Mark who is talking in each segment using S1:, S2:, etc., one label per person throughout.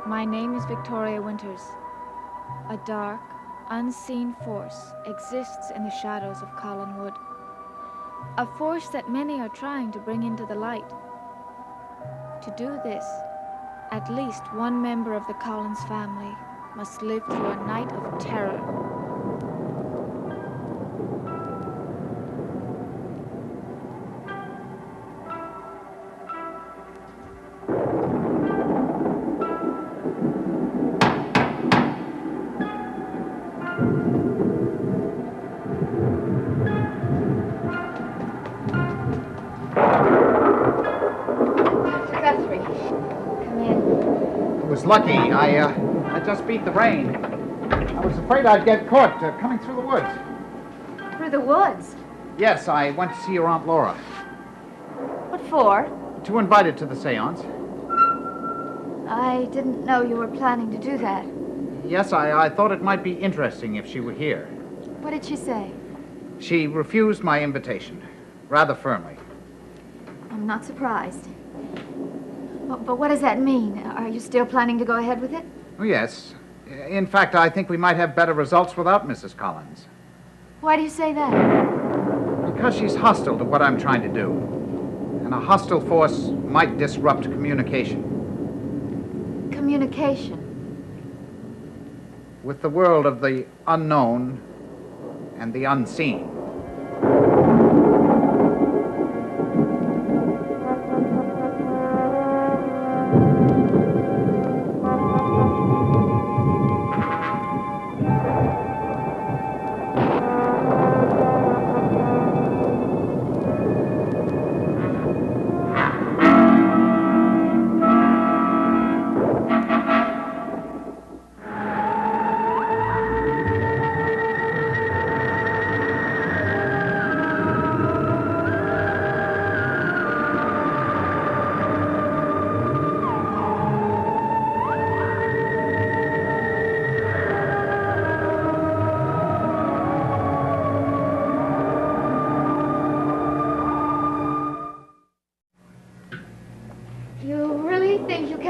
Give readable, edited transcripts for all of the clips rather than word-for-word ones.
S1: My name is Victoria Winters. A dark, unseen force exists in the shadows of Collinwood. A force that many are trying to bring into the light. To do this, at least one member of the Collins family must live through a night of terror.
S2: Lucky. I just beat the rain. I was afraid I'd get caught coming through the woods.
S3: Through the woods?
S2: Yes, I went to see your Aunt Laura.
S3: What for?
S2: To invite her to the seance.
S3: I didn't know you were planning to do that.
S2: Yes, I thought it might be interesting if she were here.
S3: What did she say?
S2: She refused my invitation, rather firmly.
S3: I'm not surprised. But what does that mean? Are you still planning to go ahead with it?
S2: Oh, yes. In fact, I think we might have better results without Mrs. Collins.
S3: Why do you say that?
S2: Because she's hostile to what I'm trying to do. And a hostile force might disrupt communication.
S3: Communication?
S2: With the world of the unknown and the unseen.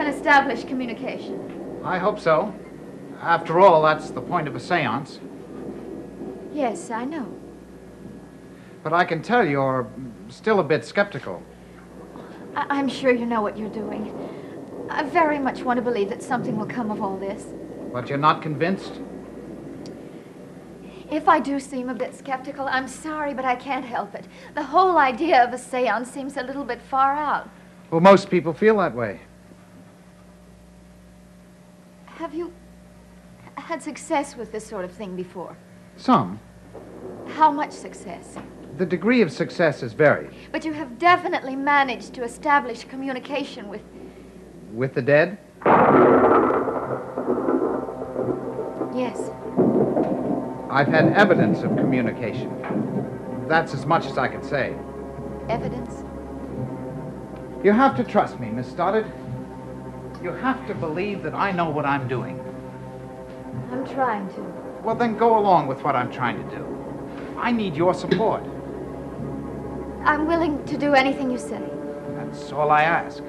S3: Establish communication.
S2: I hope so. After all, that's the point of a seance.
S3: Yes, I know.
S2: But I can tell you're still a bit skeptical.
S3: I'm sure you know what you're doing. I very much want to believe that something will come of all this.
S2: But you're not convinced?
S3: If I do seem a bit skeptical, I'm sorry, but I can't help it. The whole idea of a seance seems a little bit far out.
S2: Well, most people feel that way.
S3: Have you had success with this sort of thing before?
S2: Some.
S3: How much success?
S2: The degree of success is varied.
S3: But you have definitely managed to establish communication with...
S2: With the dead?
S3: Yes.
S2: I've had evidence of communication. That's as much as I can say.
S3: Evidence?
S2: You have to trust me, Miss Stoddard. You have to believe that I know what I'm doing.
S3: I'm trying to.
S2: Well, then go along with what I'm trying to do. I need your support.
S3: I'm willing to do anything you say.
S2: That's all I ask.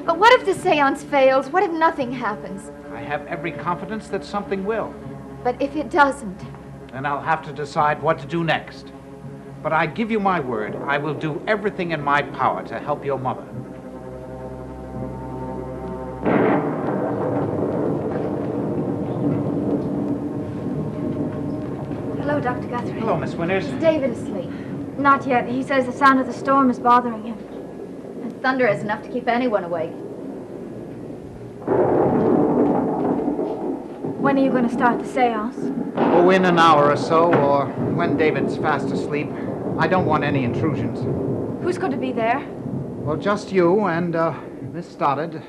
S3: But what if the seance fails? What if nothing happens?
S2: I have every confidence that something will.
S3: But if it doesn't?
S2: Then I'll have to decide what to do next. But I give you my word, I will do everything in my power to help your mother.
S3: Hello, Dr. Guthrie.
S2: Hello, Miss Winters.
S3: Is David asleep?
S1: Not yet. He says the sound of the storm is bothering him.
S3: And thunder is enough to keep anyone awake.
S1: When are you going to start the seance?
S2: Oh, in an hour or so, or when David's fast asleep. I don't want any intrusions.
S1: Who's going to be there?
S2: Well, just you and Miss Stoddard,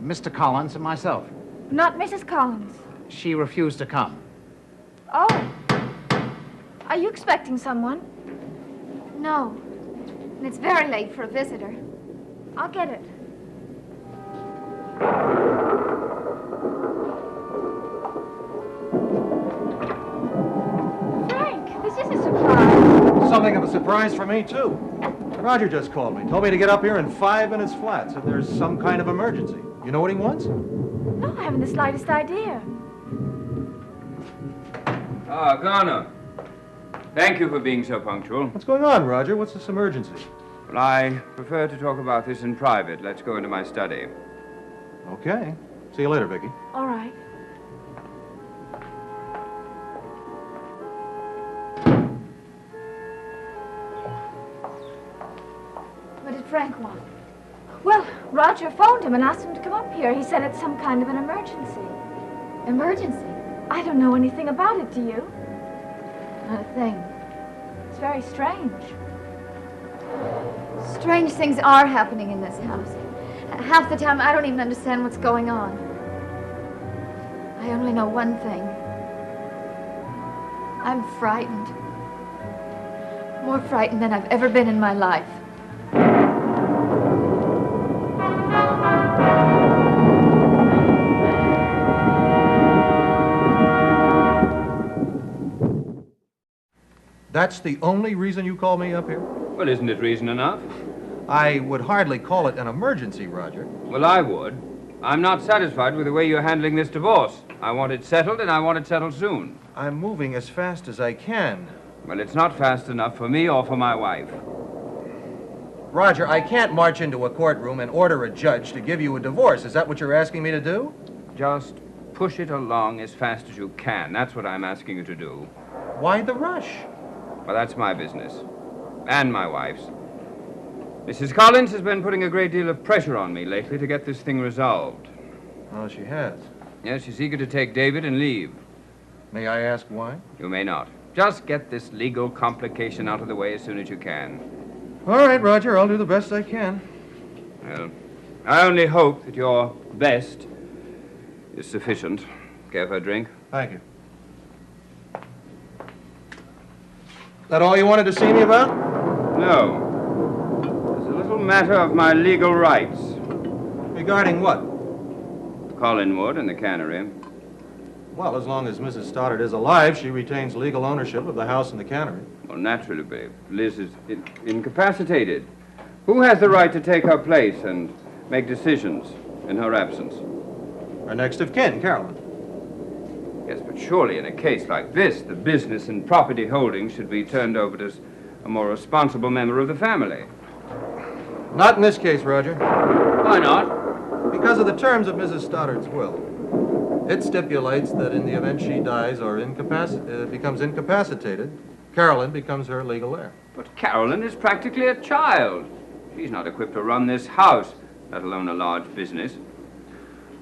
S2: Mr. Collins, and myself.
S1: Not Mrs. Collins.
S2: She refused to come.
S1: Oh. Are you expecting someone?
S3: No. And it's very late for a visitor.
S1: I'll get it. Frank, this is a surprise.
S4: Something of a surprise for me, too. Roger just called me. Told me to get up here in 5 minutes flat. Said there's some kind of emergency. You know what he wants?
S1: No, I haven't the slightest idea.
S5: Ah, Garner. Thank you for being so punctual.
S4: What's going on, Roger? What's this emergency?
S5: Well, I prefer to talk about this in private. Let's go into my study.
S4: Okay. See you later, Vicky.
S1: All right.
S3: What did Frank want?
S1: Well, Roger phoned him and asked him to come up here. He said it's some kind of an emergency.
S3: Emergency?
S1: I don't know anything about it, do you?
S3: Not a thing.
S1: It's very strange.
S3: Strange things are happening in this house. Half the time, I don't even understand what's going on. I only know one thing. I'm frightened. More frightened than I've ever been in my life.
S4: That's the only reason you called me up here?
S5: Well, isn't it reason enough?
S4: I would hardly call it an emergency, Roger.
S5: Well, I would. I'm not satisfied with the way you're handling this divorce. I want it settled, and I want it settled soon.
S4: I'm moving as fast as I can.
S5: Well, it's not fast enough for me or for my wife.
S4: Roger, I can't march into a courtroom and order a judge to give you a divorce. Is that what you're asking me to do?
S5: Just push it along as fast as you can. That's what I'm asking you to do.
S4: Why the rush?
S5: Well, that's my business. And my wife's. Mrs. Collins has been putting a great deal of pressure on me lately to get this thing resolved.
S4: Oh, she has.
S5: Yes, she's eager to take David and leave.
S4: May I ask why?
S5: You may not. Just get this legal complication out of the way as soon as you can.
S4: All right, Roger, I'll do the best I can.
S5: Well, I only hope that your best is sufficient. Care for a drink?
S4: Thank you. That all you wanted to see me about?
S5: No. There's a little matter of my legal rights.
S4: Regarding what?
S5: Collinwood and the cannery.
S4: Well, as long as Mrs. Stoddard is alive, she retains legal ownership of the house and the cannery.
S5: Well, naturally, babe. Liz is incapacitated. Who has the right to take her place and make decisions in her absence?
S4: Our next of kin, Carolyn.
S5: Yes, but surely in a case like this, the business and property holdings should be turned over to a more responsible member of the family.
S4: Not in this case, Roger.
S5: Why not?
S4: Because of the terms of Mrs. Stoddard's will. It stipulates that in the event she dies or becomes incapacitated, Carolyn becomes her legal heir.
S5: But Carolyn is practically a child. She's not equipped to run this house, let alone a large business.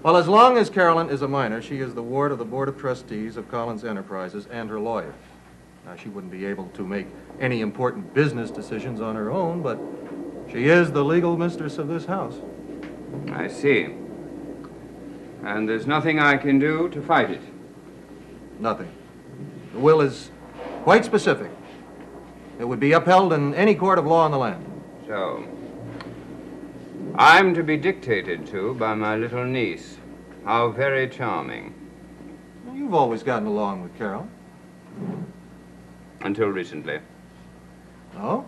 S4: Well, as long as Carolyn is a minor, she is the ward of the Board of Trustees of Collins Enterprises and her lawyer. Now, she wouldn't be able to make any important business decisions on her own, but she is the legal mistress of this house.
S5: I see. And there's nothing I can do to fight it?
S4: Nothing. The will is quite specific. It would be upheld in any court of law in the land.
S5: So, I'm to be dictated to by my little niece. How very charming.
S4: You've always gotten along with Carol.
S5: Until recently.
S4: Oh?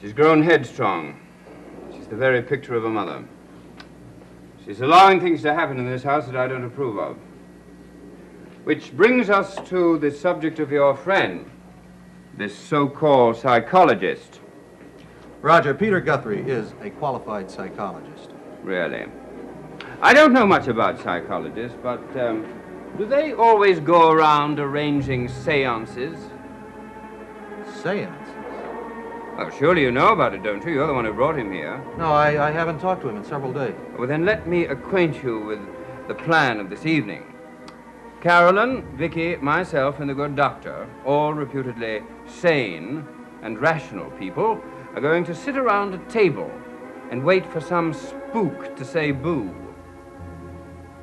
S5: She's grown headstrong. She's the very picture of a mother. She's allowing things to happen in this house that I don't approve of. Which brings us to the subject of your friend, this so-called psychologist.
S4: Roger, Peter Guthrie is a qualified psychologist.
S5: Really? I don't know much about psychologists, but do they always go around arranging seances?
S4: Seances?
S5: Oh, surely you know about it, don't you? You're the one who brought him here.
S4: No, I haven't talked to him in several days.
S5: Well, then let me acquaint you with the plan of this evening. Carolyn, Vicky, myself, and the good doctor, all reputedly sane and rational people, are going to sit around a table and wait for some spook to say boo.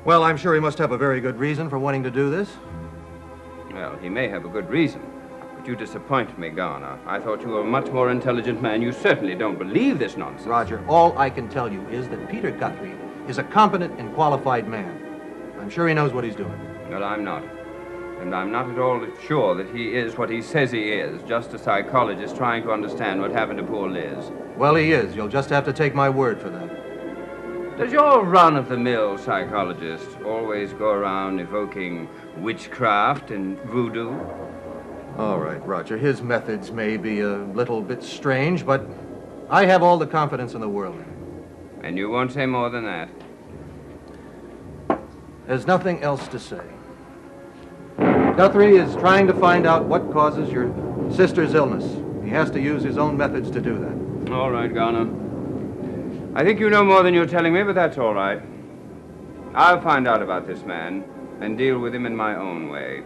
S4: Well, I'm sure he must have a very good reason for wanting to do this.
S5: Well, he may have a good reason. But you disappoint me, Garner. I thought you were a much more intelligent man. You certainly don't believe this nonsense.
S4: Roger, all I can tell you is that Peter Guthrie is a competent and qualified man. I'm sure he knows what he's doing.
S5: Well, I'm not. And I'm not at all sure that he is what he says he is, just a psychologist trying to understand what happened to poor Liz.
S4: Well, he is. You'll just have to take my word for that.
S5: Does your run-of-the-mill psychologist always go around evoking witchcraft and voodoo?
S4: All right, Roger. His methods may be a little bit strange, but I have all the confidence in the world in him.
S5: And you won't say more than that?
S4: There's nothing else to say. Guthrie is trying to find out what causes your sister's illness. He has to use his own methods to do that.
S5: All right, Garner. I think you know more than you're telling me, but that's all right. I'll find out about this man and deal with him in my own way.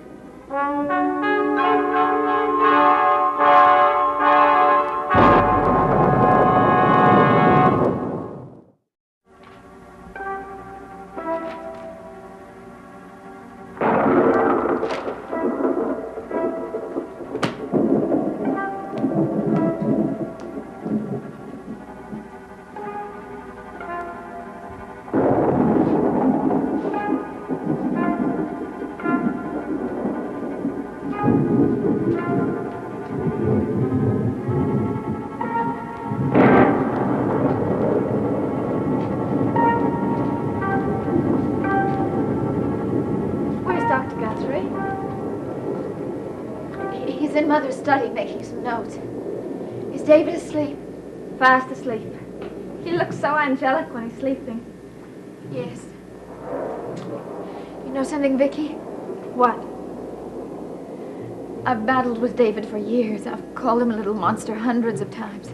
S3: Mother's study making some notes. Is David asleep?
S1: Fast asleep. He looks so angelic when he's sleeping.
S3: Yes. You know something, Vicky?
S1: What?
S3: I've battled with David for years. I've called him a little monster hundreds of times.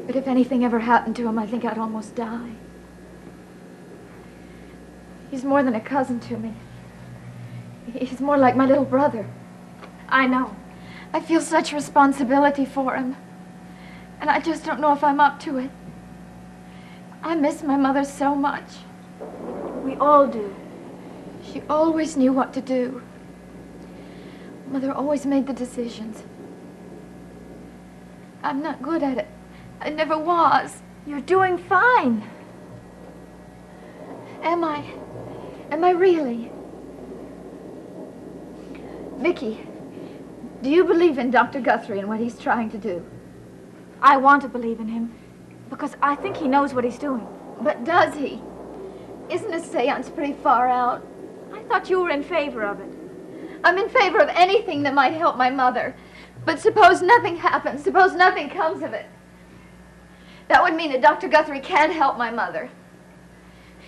S3: But if anything ever happened to him, I think I'd almost die. He's more than a cousin to me. He's more like my little brother.
S1: I know.
S3: I feel such responsibility for him. And I just don't know if I'm up to it. I miss my mother so much.
S1: We all do.
S3: She always knew what to do. Mother always made the decisions. I'm not good at it. I never was.
S1: You're doing fine.
S3: Am I? Am I really? Vicky, do you believe in Dr. Guthrie and what he's trying to do?
S1: I want to believe in him because I think he knows what he's doing.
S3: But does he? Isn't a seance pretty far out?
S1: I thought you were in favor of it.
S3: I'm in favor of anything that might help my mother. But suppose nothing happens, suppose nothing comes of it. That would mean that Dr. Guthrie can't help my mother.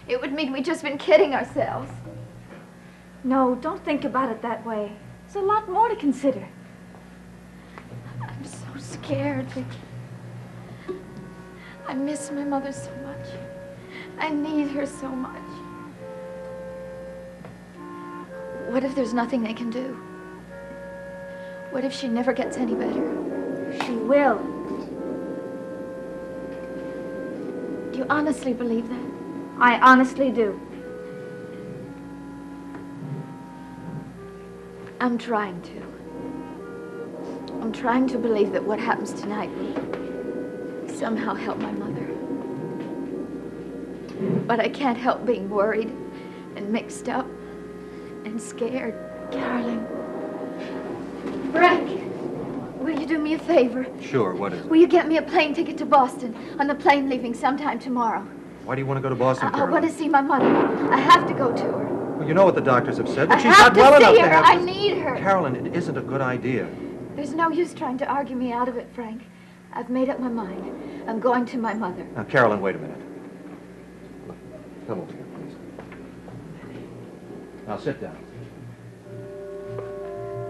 S3: It would mean we'd just been kidding ourselves.
S1: No, don't think about it that way. There's a lot more to consider.
S3: I'm so scared, Vicky. I miss my mother so much. I need her so much. What if there's nothing they can do? What if she never gets any better?
S1: She will.
S3: Do you honestly believe that?
S1: I honestly do.
S3: I'm trying to. I'm trying to believe that what happens tonight will somehow help my mother. But I can't help being worried and mixed up and scared. Carolyn. Frank, will you do me a favor?
S4: Sure, what is it?
S3: Will you get me a plane ticket to Boston on the plane leaving sometime tomorrow?
S4: Why do you want to go to Boston,
S3: I
S4: Carolyn?
S3: want to see my mother. I have to go to her.
S4: Well, you know what the doctors have said, but
S3: I
S4: she's
S3: have
S4: not well
S3: to
S4: enough
S3: see
S4: to
S3: her.
S4: have...
S3: I need her.
S4: Carolyn, it isn't a good idea.
S3: There's no use trying to argue me out of it, Frank. I've made up my mind. I'm going to my mother.
S4: Now, Carolyn, wait a minute. Look, come over here, please. Now, sit down.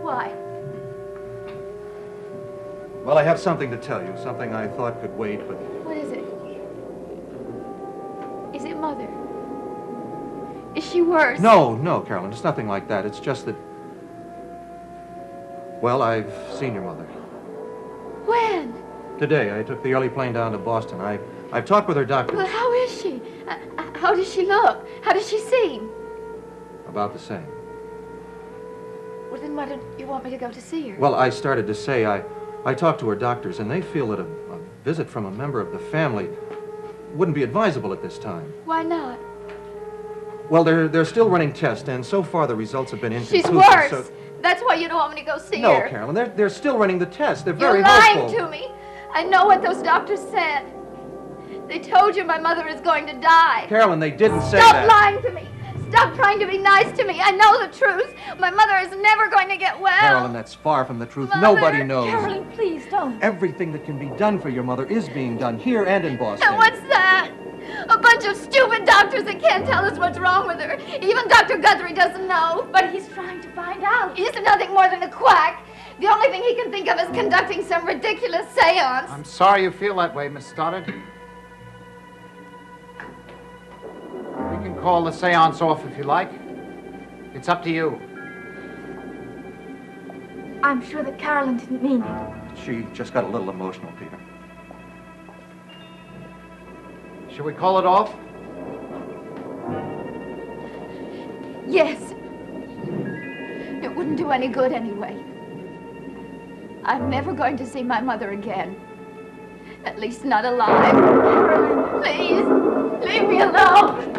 S3: Why?
S4: Well, I have something to tell you, something I thought could wait, but...
S3: What is it? Is it Mother? Is she worse?
S4: No, Carolyn, it's nothing like that. It's just that... Well, I've seen your mother.
S3: When?
S4: Today. I took the early plane down to Boston. I've talked with her doctor.
S3: Well, how is she? How does she look? How does she seem?
S4: About the same.
S3: Well, then why don't you want me to go to see her?
S4: Well, I started to say, I talked to her doctors, and they feel that a visit from a member of the family wouldn't be advisable at this time.
S3: Why not?
S4: Well, they're still running tests, and so far the results have been inconclusive.
S3: She's worse.
S4: So...
S3: That's why you don't want me to go see her.
S4: No, Carolyn, they're still running the tests. They're very
S3: You're lying
S4: hopeful.
S3: to me. I know what those doctors said. They told you my mother is going to die.
S4: Carolyn, they didn't say
S3: Stop
S4: that.
S3: lying to me. Stop trying to be nice to me. I know the truth. My mother is never going to get well.
S4: Carolyn, that's far from the truth.
S3: Mother.
S4: Nobody knows.
S1: Carolyn, please don't.
S4: Everything that can be done for your mother is being done here and in Boston.
S3: And what's that? A bunch of stupid doctors that can't tell us what's wrong with her. Even Dr. Guthrie doesn't know.
S1: But he's trying to find out.
S3: He's nothing more than a quack. The only thing he can think of is conducting some ridiculous seance.
S2: I'm sorry you feel that way, Miss Stoddard. We can call the seance off if you like. It's up to you.
S1: I'm sure that Carolyn didn't mean it.
S4: She just got a little emotional, Peter.
S2: Shall we call it off?
S3: Yes. It wouldn't do any good anyway. I'm never going to see my mother again. At least not alive. Carolyn, please, leave me alone.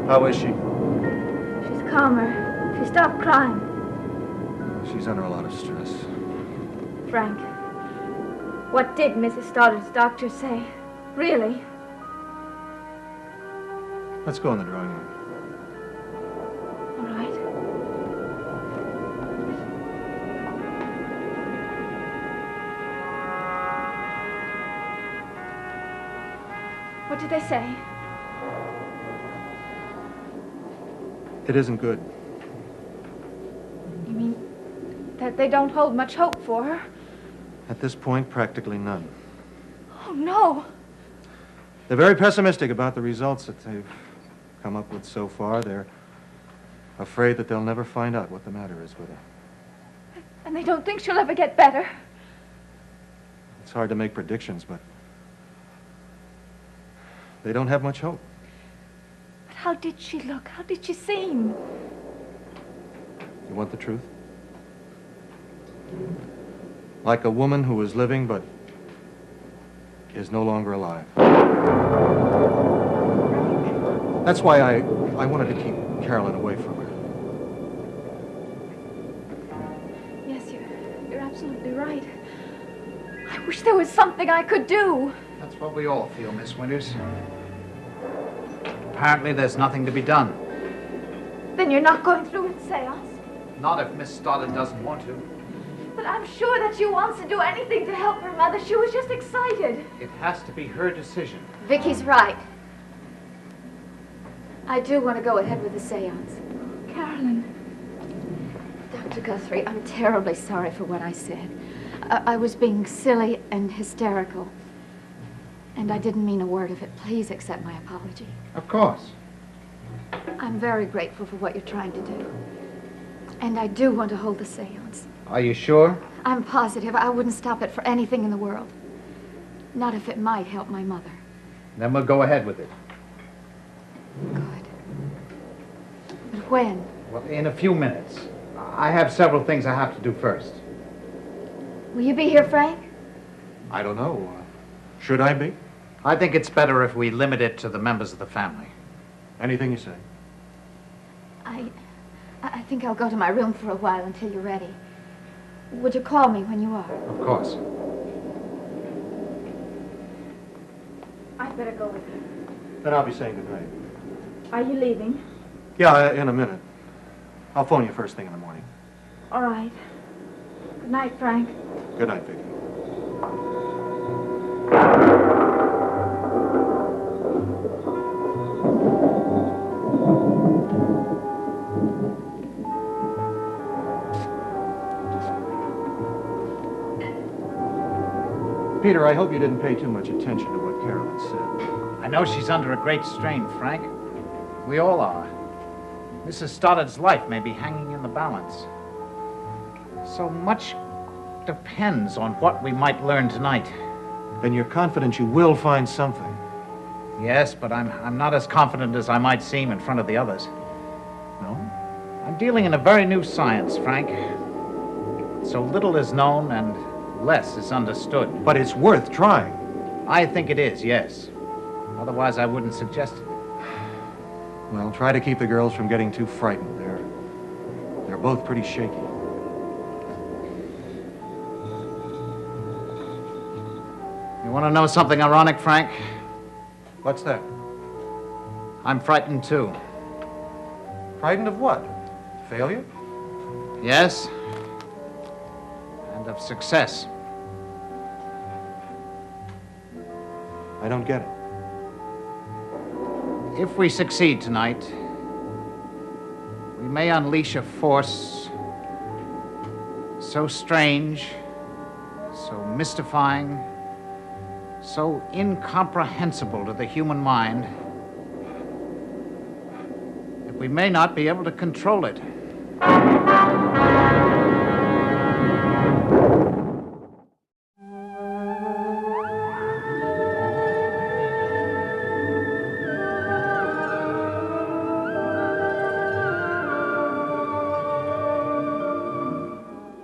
S4: How is she?
S1: She's calmer. She stopped crying.
S4: She's under a lot of stress.
S1: Frank, what did Mrs. Stoddard's doctor say? Really?
S4: Let's go in the drawing room.
S1: All right. What did they say?
S4: It isn't good.
S1: You mean that they don't hold much hope for her?
S4: At this point, practically none.
S1: Oh, no.
S4: They're very pessimistic about the results that they've come up with so far. They're afraid that they'll never find out what the matter is with her.
S1: And they don't think she'll ever get better.
S4: It's hard to make predictions, but they don't have much hope.
S1: But how did she look? How did she seem?
S4: You want the truth? Like a woman who is living but is no longer alive. That's why I wanted to keep Carolyn away from her.
S1: Yes, you're absolutely right. I wish there was something I could do.
S2: That's what we all feel, Miss Winters. Apparently, there's nothing to be done.
S1: Then you're not going through with seance?
S2: Not if Miss Stoddard doesn't want to.
S1: But I'm sure that she wants to do anything to help her mother. She was just excited.
S2: It has to be her decision.
S3: Vicky's right. I do want to go ahead with the seance.
S1: Carolyn.
S3: Dr. Guthrie, I'm terribly sorry for what I said. I was being silly and hysterical. And I didn't mean a word of it. Please accept my apology.
S2: Of course.
S3: I'm very grateful for what you're trying to do. And I do want to hold the seance.
S2: Are you sure?
S3: I'm positive I wouldn't stop it for anything in the world. Not if it might help my mother.
S2: Then we'll go ahead with it.
S3: Good. But when?
S2: Well, in a few minutes. I have several things I have to do first.
S3: Will you be here, Frank?
S4: I don't know. Should I be?
S2: I think it's better if we limit it to the members of the family.
S4: Anything you say.
S3: I think I'll go to my room for a while until you're ready. Would you call me when you are?
S2: Of course.
S1: I'd better go with you.
S4: Then I'll be saying goodnight.
S1: Are you leaving?
S4: Yeah, in a minute. I'll phone you first thing in the morning.
S1: All right. Good night, Frank.
S4: Good night, Vicky. Peter, I hope you didn't pay too much attention to what Carolyn said.
S2: I know she's under a great strain, Frank. We all are. Mrs. Stoddard's life may be hanging in the balance. So much depends on what we might learn tonight.
S4: Then you're confident you will find something.
S2: Yes, but I'm not as confident as I might seem in front of the others.
S4: No?
S2: I'm dealing in a very new science, Frank. So little is known and less is understood.
S4: But it's worth trying.
S2: I think it is, yes. Otherwise, I wouldn't suggest it.
S4: Well, try to keep the girls from getting too frightened. They're both pretty shaky.
S2: You want to know something ironic, Frank?
S4: What's that?
S2: I'm frightened, too.
S4: Frightened of what? Failure?
S2: Yes. And of success.
S4: I don't get it.
S2: If we succeed tonight, we may unleash a force so strange, so mystifying, so incomprehensible to the human mind that we may not be able to control it.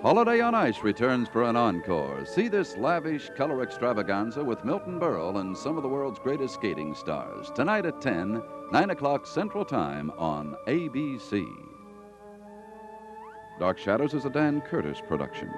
S6: Holiday on Ice returns for an encore. See this lavish color extravaganza with Milton Berle and some of the world's greatest skating stars. Tonight at 10, 9 o'clock Central Time on ABC. Dark Shadows is a Dan Curtis production.